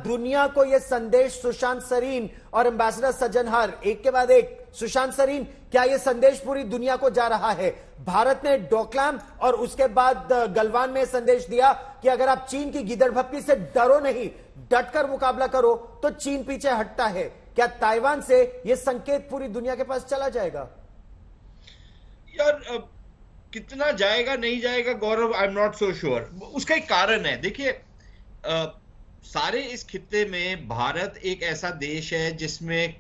दुनिया को यह संदेश सुशांत सरीन और एम्बेसडर सज्जनहार, एक के बाद एक, सुशांत सरीन, क्या यह संदेश पूरी दुनिया को जा रहा है? भारत ने डोकलाम और उसके बाद गलवान में संदेश दिया कि अगर आप चीन की गिदड़भप्पी से डरो नहीं, डटकर मुकाबला करो, तो चीन पीछे हटता है। क्या ताइवान से यह संकेत पूरी दुनिया के पास चला जाएगा? यार कितना जाएगा नहीं जाएगा Gaurav, I am not so sure. उसका एक कारण है, देखिए सारे इस खित्ते में भारत एक ऐसा देश है जिसमें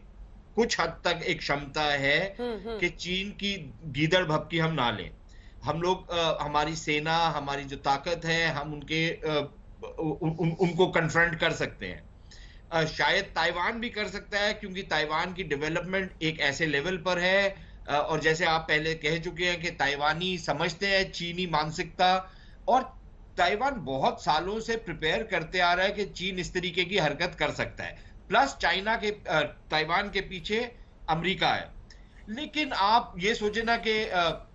कुछ हद तक एक क्षमता है कि चीन की गीदड़ भपकी हम ना लें। हम लोग हमारी सेना, हमारी जो ताकत है, हम उनको कन्फ्रंट कर सकते हैं। शायद ताइवान भी कर सकता है, क्योंकि ताइवान की डेवलपमेंट एक ऐसे लेवल पर है, और जैसे आप पहले कह चुके हैं कि ताइवानी समझते हैं चीनी मानसिकता, और ताइवान बहुत सालों से प्रिपेयर करते आ रहा है कि चीन इस तरीके की हरकत कर सकता है। प्लस चाइना के ताइवान के पीछे अमेरिका है। लेकिन आप ये सोचे ना कि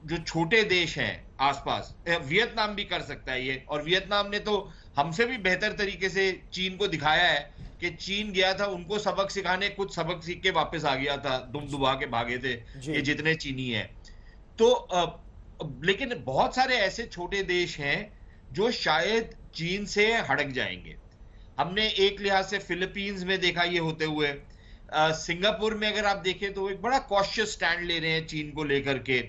जो छोटे देश हैं आसपास, वियतनाम भी कर सकता है ये, और वियतनाम ने तो हमसे भी बेहतर तरीके से चीन को दिखाया है कि चीन गया था उनको सबक सिखाने, कुछ सबक सीख के वापस आ गया था, दुम दुबा के भागे थे ये जितने चीनी हैं। तो लेकिन बहुत सारे ऐसे छोटे देश हैं जो शायद चीन से हड़क जाएंगे। हमने एक लिहाज से फिलीपींस में देखा ये होते हुए। सिंगापुर में अगर आप देखें तो एक बड़ा कॉशियस स्टैंड ले रहे हैं चीन को लेकर के।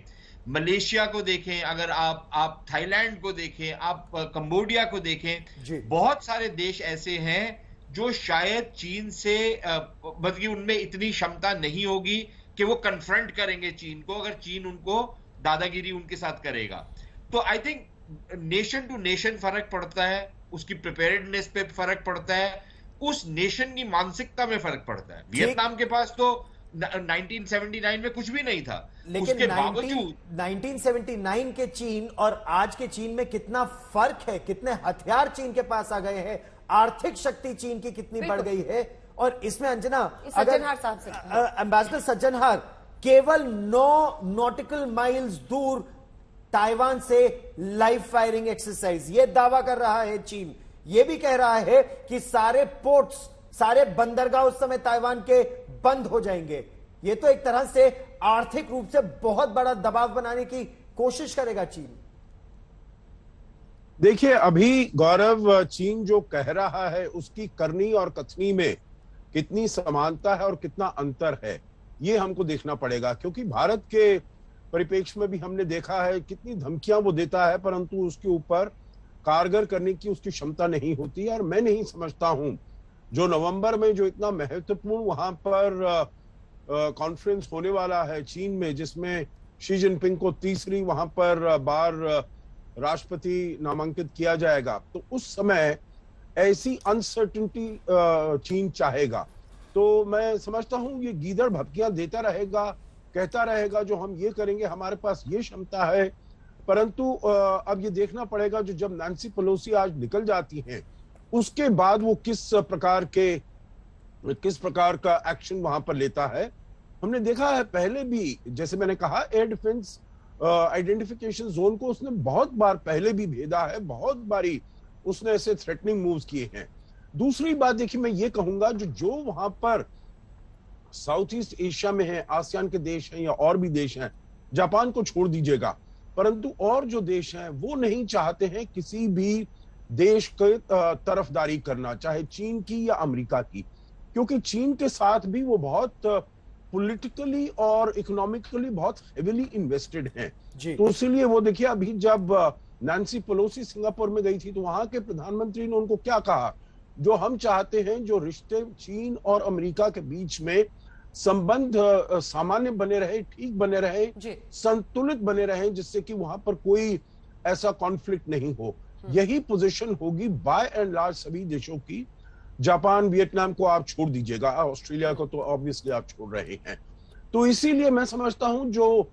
मलेशिया को देखें, अगर आप थाईलैंड को देखें, आप कंबोडिया को देखें, बहुत सारे देश ऐसे हैं जो शायद चीन से बल्कि उनमें इतनी क्षमता नहीं होगी कि वो कन्फ्रंट करेंगे चीन को, अगर चीन उनको दादागिरी उनके साथ करेगा। तो I think nation to nation फर्क पड़ता है, उसकी प्रिपेयर्डनेस पे फर्क पड़ता है, उस नेशन की मानसिकता में फर्क पड़ता है। वियतनाम के पास तो 1979 में कुछ भी नहीं था, लेकिन उसके बावजूद 1979 के चीन और आज के चीन में कितना फर्क है, कितने हथियार चीन के पास आ गए हैं, आर्थिक शक्ति चीन की कितनी बढ़ गई है। और इसमें अंजना, अगर एम्बेसडर सज्जनहार, केवल 9 नॉटिकल माइल्स दूर ताइवान से लाइव फायरिंग एक्सरसाइज, यह दावा कर रहा है चीन। यह भी कह रहा है कि सारे पोर्ट्स, सारे बंदरगाह उस समय ताइवान के बंद हो जाएंगे। यह तो एक तरह से आर्थिक रूप से बहुत बड़ा दबाव बनाने की कोशिश करेगा चीन। देखिए अभी गौरव, चीन जो कह रहा है उसकी करनी और कथनी में कितनी समानता है और कितना अंतर है, ये हमको देखना पड़ेगा। क्योंकि भारत के परिप्रेक्ष्य में भी हमने देखा है कितनी धमकियां वो देता है, परंतु उसके ऊपर कारगर करने की उसकी क्षमता नहीं होती। और मैं नहीं समझता हूं जो नवंबर में जो इतना महत्वपूर्ण वहां पर कॉन्फ्रेंस होने वाला है चीन में, जिसमें शी जिनपिंग को तीसरी वहां पर बार राष्ट्रपति नामांकित किया जाएगा, तो उस समय ऐसी अनसर्टिनिटी चीन चाहेगा। तो मैं समझता हूं ये गीदड़ भपकियां देता रहेगा, कहता रहेगा जो हम ये करेंगे, हमारे पास ये क्षमता है। परंतु अब ये देखना पड़ेगा जो जब नैन्सी पेलोसी आज निकल जाती हैं, उसके बाद वो किस प्रकार का एक्शन वहां पर लेता है। हमने देखा है पहले भी, जैसे मैंने कहा, एयर डिफेंस आइडेंटिफिकेशन जोन को उसने बहुत बार पहले भी भेदा है, बहुत बारी उसने ऐसे थ्रेटनिंग मूव्स किए हैं। दूसरी बात देखिए, मैं ये कहूंगा जो वहां पर साउथ ईस्ट एशिया में है, आसियान के देश हैं या और भी देश हैं, जापान को छोड़ दीजिएगा, परंतु और जो देश हैं वो नहीं चाहते हैं किसी भी देश के तरफदारी करना, चाहे चीन की या अमेरिका की, क्योंकि चीन के साथ भी वो बहुत पॉलिटिकली और इकोनॉमिकली बहुत हेवीली इन्वेस्टेड हैं। तो इसीलिए वो देखिए, अभी जब नैन्सी पेलोसी सिंगापुर में गई थी तो वहां के प्रधानमंत्री ने उनको क्या कहा, जो हम चाहते हैं जो रिश्ते चीन और अमेरिका के बीच में संबंध सामान्य बने रहे, ठीक बने रहे, संतुलित बने रहे, जिससे कि वहां पर कोई ऐसा कॉन्फ्लिक्ट नहीं हो। यही पोजीशन होगी बाय एंड लार्ज सभी देशों की। जापान, वियतनाम को आप छोड़ दीजिएगा, ऑस्ट्रेलिया को तो ऑब्वियसली आप छोड़ रहे हैं। तो इसीलिए मैं समझता हूं जो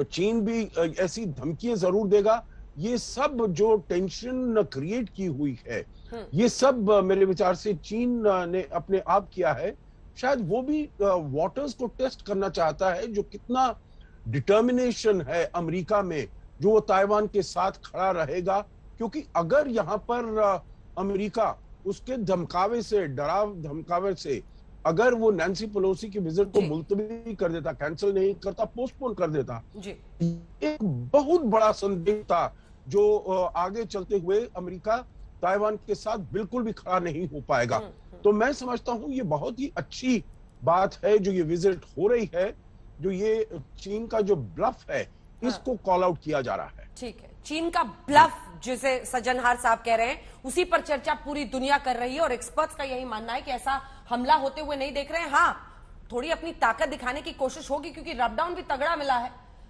चीन भी ऐसी धमकियां जरूर देगा। ये सब जो टेंशन क्रिएट की हुई है, ये सब मेरे विचार से चीन ने अपने आप किया है। शायद वो भी वाटर्स को टेस्ट करना चाहता है, जो कितना डिटर्मिनेशन है अमेरिका में, जो वो ताइवान के साथ खड़ा रहेगा। क्योंकि अगर यहाँ पर अमेरिका उसके धमकावे से, डराव धमकावे से अगर वो नैन्सी पेलोसी की विजिट को मुलतवी कर देता, कैंसिल नहीं करता, पोस्टपोन कर देता, एक बहुत बड़ा संदेश था जो आगे चलते हुए अमेरिका ताइवान के साथ बिल्कुल भी खड़ा नहीं हो पाएगा। तो मैं समझता हूं ये बहुत ही अच्छी बात है जो ये विजिट हो रही है, जो ये चीन का जो ब्लफ है इसको कॉल आउट किया जा रहा है। ठीक है, चीन का ब्लफ जिसे सज्जनहार साहब कह रहे हैं, उसी पर चर्चा पूरी दुनिया कर रही है और एक्सपर्ट्स का यही मानना है कि ऐसा हमला होते हुए नहीं देख रहे हैं। हाँ, थोड़ी अपनी ताकत दिखाने की कोशिश होगी क्योंकि रबडाउन भी तगड़ा मिला है।